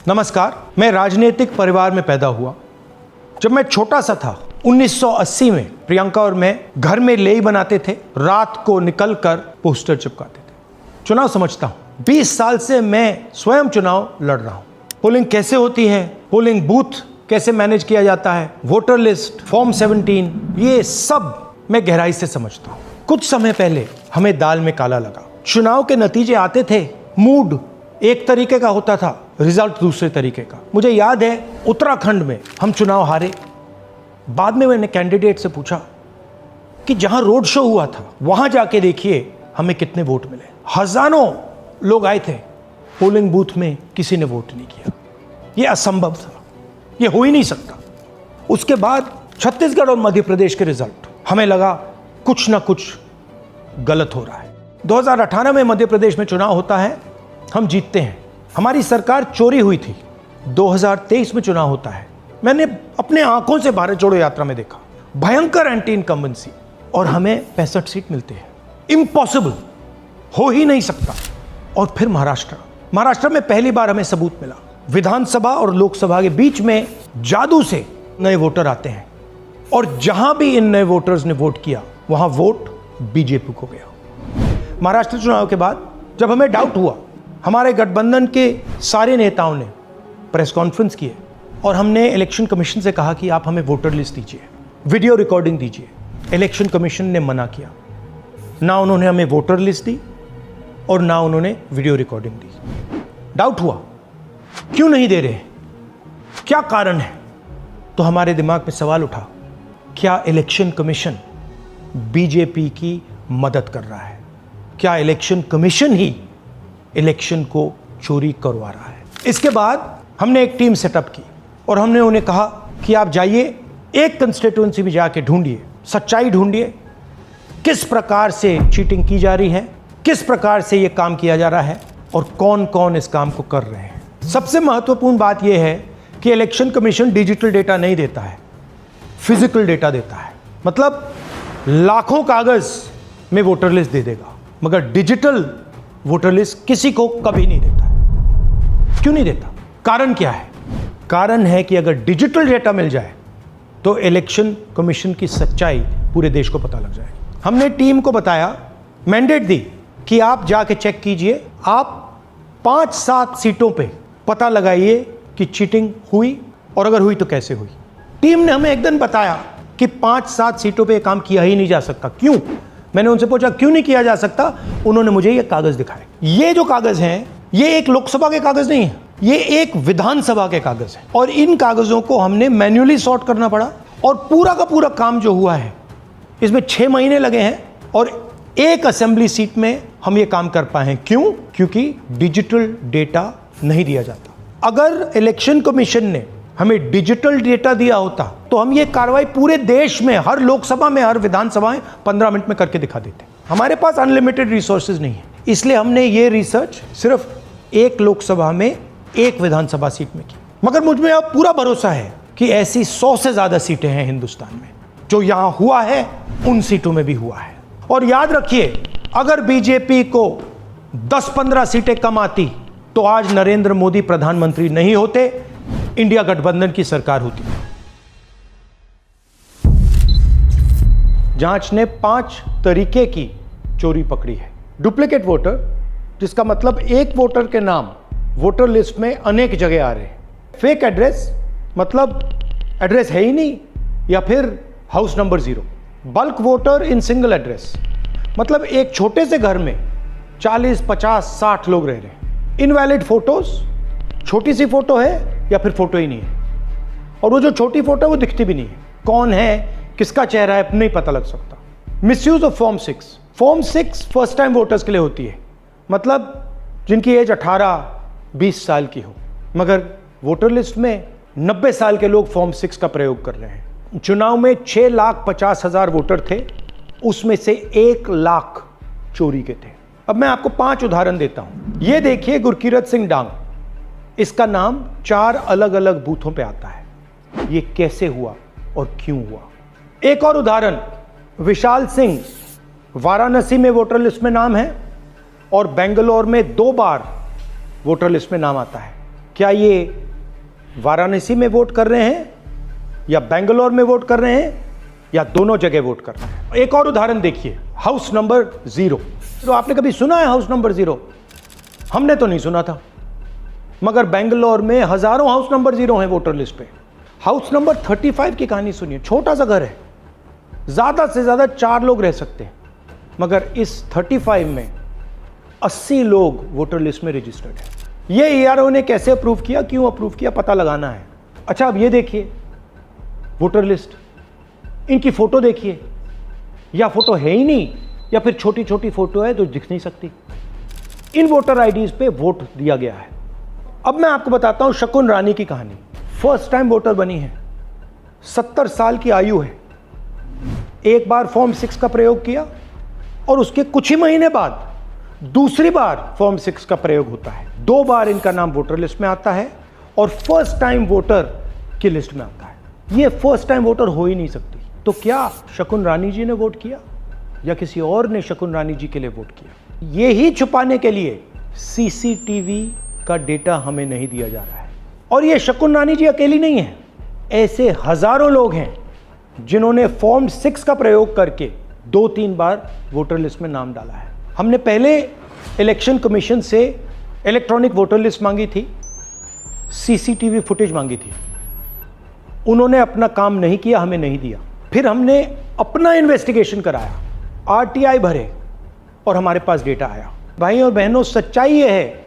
नमस्कार। मैं राजनीतिक परिवार में पैदा हुआ। जब मैं छोटा सा था 1980 में प्रियंका और मैं घर में लेई बनाते थे, रात को निकलकर पोस्टर चिपकाते थे। चुनाव समझता हूं। 20 साल से मैं स्वयं चुनाव लड़ रहा हूं। पोलिंग कैसे होती है, पोलिंग बूथ कैसे मैनेज किया जाता है, वोटर लिस्ट, फॉर्म 17, ये सब मैं गहराई से समझता हूं। कुछ समय पहले हमें दाल में काला लगा। चुनाव के नतीजे आते थे, मूड एक तरीके का होता था, रिजल्ट दूसरे तरीके का। मुझे याद है उत्तराखंड में हम चुनाव हारे। बाद में मैंने कैंडिडेट से पूछा कि जहां रोड शो हुआ था वहां जाके देखिए हमें कितने वोट मिले। हजारों लोग आए थे, पोलिंग बूथ में किसी ने वोट नहीं किया। यह असंभव था, यह हो ही नहीं सकता। उसके बाद छत्तीसगढ़ और मध्य प्रदेश के रिजल्ट, हमें लगा कुछ ना कुछ गलत हो रहा है। 2018 में मध्य प्रदेश में चुनाव होता है, हम जीतते हैं। हमारी सरकार चोरी हुई थी। 2023 में चुनाव होता है, मैंने अपने आंखों से भारत जोड़ो यात्रा में देखा, भयंकर एंटी इनकम्बेंसी, और हमें 65 सीट मिलते हैं। इम्पॉसिबल, हो ही नहीं सकता। और फिर महाराष्ट्र में पहली बार हमें सबूत मिला। विधानसभा और लोकसभा के बीच में जादू से नए वोटर आते हैं, और जहां भी इन नए वोटर्स ने वोट किया वहां वोट बीजेपी को गया। महाराष्ट्र चुनाव के बाद जब हमें डाउट हुआ, हमारे गठबंधन के सारे नेताओं ने प्रेस कॉन्फ्रेंस किए और हमने इलेक्शन कमीशन से कहा कि आप हमें वोटर लिस्ट दीजिए, वीडियो रिकॉर्डिंग दीजिए। इलेक्शन कमीशन ने मना किया। ना उन्होंने हमें वोटर लिस्ट दी और ना उन्होंने वीडियो रिकॉर्डिंग दी। डाउट हुआ, क्यों नहीं दे रहे, क्या कारण है? तो हमारे दिमाग में सवाल उठा, क्या इलेक्शन कमीशन बीजेपी की मदद कर रहा है? क्या इलेक्शन कमीशन ही इलेक्शन को चोरी करवा रहा है? इसके बाद हमने एक टीम सेटअप की और हमने उन्हें कहा कि आप जाइए, एक कंस्टिट्यूएंसी भी जाके ढूंढिए, सच्चाई ढूंढिए, किस प्रकार से चीटिंग की जा रही है, किस प्रकार से ये काम किया जा रहा है और कौन कौन इस काम को कर रहे हैं। सबसे महत्वपूर्ण बात यह है कि इलेक्शन कमीशन डिजिटल डेटा नहीं देता है, फिजिकल डेटा देता है। मतलब लाखों कागज में वोटर लिस्ट दे देगा, मगर डिजिटल वोटर लिस्ट किसी को कभी नहीं देता है। क्यों नहीं देता? कारण क्या है? कारण है कि अगर डिजिटल डेटा मिल जाए तो इलेक्शन कमीशन की सच्चाई पूरे देश को पता लग जाएगी। हमने टीम को बताया, मैंडेट दी कि आप जाके चेक कीजिए, आप 5-7 सीटों पे पता लगाइए कि चीटिंग हुई, और अगर हुई तो कैसे हुई। टीम ने हमें एक दिन बताया कि 5-7 सीटों पे ये काम किया ही नहीं जा सकता। क्यों? मैंने उनसे पूछा क्यों नहीं किया जा सकता। उन्होंने मुझे ये कागज दिखाए। ये जो कागज हैं, ये एक लोकसभा के कागज नहीं है, ये एक विधानसभा के कागज हैं, और इन कागजों को हमने मैन्युअली सॉर्ट करना पड़ा। और पूरा का पूरा काम जो हुआ है, इसमें 6 महीने लगे हैं, और एक असेंबली सीट में हम ये काम कर पाए हैं। क्यों? क्योंकि डिजिटल डेटा नहीं दिया जाता। अगर इलेक्शन कमीशन ने हमें डिजिटल डेटा दिया होता तो हम ये कार्रवाई पूरे देश में, हर लोकसभा में, हर विधानसभा में 15 मिनट में करके दिखा देते। हमारे पास अनलिमिटेड रिसोर्सेज नहीं है, इसलिए हमने ये रिसर्च सिर्फ एक लोकसभा में, एक विधानसभा सीट में की। मगर मुझ में अब पूरा भरोसा है कि ऐसी 100 से ज्यादा सीटें हैं हिंदुस्तान में। जो यहां हुआ है उन सीटों में भी हुआ है। और याद रखिए, अगर बीजेपी को 10-15 सीटें कम आती तो आज नरेंद्र मोदी प्रधानमंत्री नहीं होते, इंडिया गठबंधन की सरकार होती। जांच ने 5 तरीके की चोरी पकड़ी है। डुप्लीकेट वोटर, जिसका मतलब एक वोटर के नाम वोटर लिस्ट में अनेक जगह आ रहे हैं। फेक एड्रेस, मतलब एड्रेस है ही नहीं या फिर house number 0। Bulk voter in single address, मतलब एक छोटे से घर में 40, 50, 60 लोग रह रहे हैं। इनवैलिड फोटोज, छोटी सी फोटो है या फिर फोटो ही नहीं है, और वो जो छोटी फोटो है वो दिखती भी नहीं है। कौन है, किसका चेहरा है, नहीं पता लग सकता। Misuse of form 6। Form 6 first time voters के लिए होती है, मतलब जिनकी एज 18-20 साल की हो, मगर वोटर लिस्ट में 90 साल के लोग फॉर्म 6 का प्रयोग कर रहे हैं। चुनाव में 6,50,000 वोटर थे, उसमें से 1 लाख चोरी के थे। अब मैं आपको 5 उदाहरण देता हूं। ये देखिए, गुरकीरत सिंह डांग, इसका नाम 4 अलग अलग बूथों पे आता है। ये कैसे हुआ और क्यों हुआ? एक और उदाहरण, विशाल सिंह, वाराणसी में वोटर लिस्ट में नाम है और बेंगलोर में 2 बार वोटर लिस्ट में नाम आता है। क्या ये वाराणसी में वोट कर रहे हैं या बेंगलोर में वोट कर रहे हैं या दोनों जगह वोट कर रहे हैं? एक और उदाहरण देखिए, हाउस नंबर 0। तो आपने कभी सुना है हाउस नंबर 0? हमने तो नहीं सुना था, मगर बेंगलोर में हजारों हाउस नंबर 0 हैं वोटर लिस्ट पे। हाउस नंबर 35 की कहानी सुनिए। छोटा सा घर है, ज्यादा से ज्यादा 4 लोग रह सकते हैं, मगर इस 35 में 80 लोग वोटर लिस्ट में रजिस्टर्ड है। ये ERO ने कैसे अप्रूव किया, क्यों अप्रूव किया, पता लगाना है। अच्छा, अब ये देखिए वोटर लिस्ट, इनकी फोटो देखिए, या फोटो है ही नहीं या फिर छोटी छोटी फोटो है जो दिख नहीं सकती। इन वोटर आईडीज पे वोट दिया गया है। अब मैं आपको बताता हूं शकुन रानी की कहानी। फर्स्ट टाइम वोटर बनी है, 70 साल की आयु है। एक बार फॉर्म 6 का प्रयोग किया और उसके कुछ ही महीने बाद दूसरी बार फॉर्म 6 का प्रयोग होता है। 2 बार इनका नाम वोटर लिस्ट में आता है और फर्स्ट टाइम वोटर की लिस्ट में आता है। ये फर्स्ट टाइम वोटर हो ही नहीं सकती। तो क्या शकुन रानी जी ने वोट किया या किसी और ने शकुन रानी जी के लिए वोट किया? ये ही छुपाने के लिए CCTV का डेटा हमें नहीं दिया जा रहा है। और ये शकुन रानी जी अकेली नहीं है, ऐसे हजारों लोग हैं जिन्होंने फॉर्म 6 का प्रयोग करके 2-3 बार वोटर लिस्ट में नाम डाला है। हमने पहले इलेक्शन कमीशन से इलेक्ट्रॉनिक वोटर लिस्ट मांगी थी, CCTV फुटेज मांगी थी। उन्होंने अपना काम नहीं किया, हमें नहीं दिया। फिर हमने अपना इन्वेस्टिगेशन कराया, RTI भरे और हमारे पास डेटा आया। भाई और बहनों, सच्चाई यह है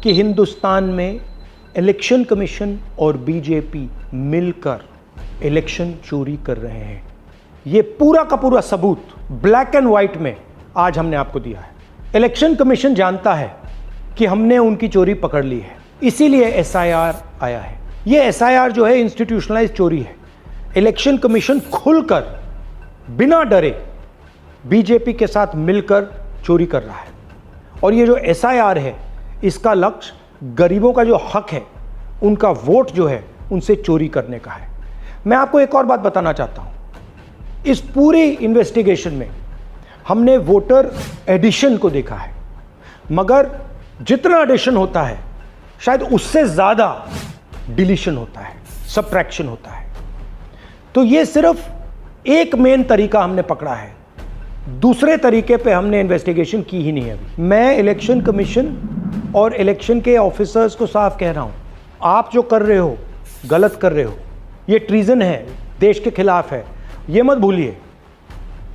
कि हिंदुस्तान में इलेक्शन कमीशन और बीजेपी मिलकर इलेक्शन चोरी कर रहे हैं। ये पूरा का पूरा सबूत ब्लैक एंड व्हाइट में आज हमने आपको दिया है। इलेक्शन कमीशन जानता है कि हमने उनकी चोरी पकड़ ली है, इसीलिए SIR आया है। ये SIR जो है इंस्टीट्यूशनलाइज चोरी है। इलेक्शन कमीशन खुलकर बिना डरे बीजेपी के साथ मिलकर चोरी कर रहा है। और ये जो SIR है, इसका लक्ष्य गरीबों का जो हक है, उनका वोट जो है, उनसे चोरी करने का है। मैं आपको एक और बात बताना चाहता हूं। इस पूरी इन्वेस्टिगेशन में हमने वोटर एडिशन को देखा है, मगर जितना एडिशन होता है शायद उससे ज्यादा डिलीशन होता है, सबट्रैक्शन होता है। तो ये सिर्फ एक मेन तरीका हमने पकड़ा है, दूसरे तरीके पे हमने इन्वेस्टिगेशन की ही नहीं है अभी। मैं इलेक्शन कमीशन और इलेक्शन के ऑफिसर्स को साफ कह रहा हूं, आप जो कर रहे हो गलत कर रहे हो, ये ट्रीजन है, देश के खिलाफ है। ये मत भूलिए,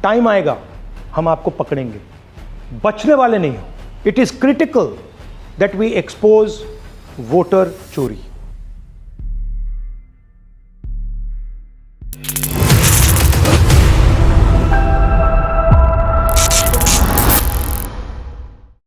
टाइम आएगा हम आपको पकड़ेंगे, बचने वाले नहीं हो। It is critical that we expose voter चोरी।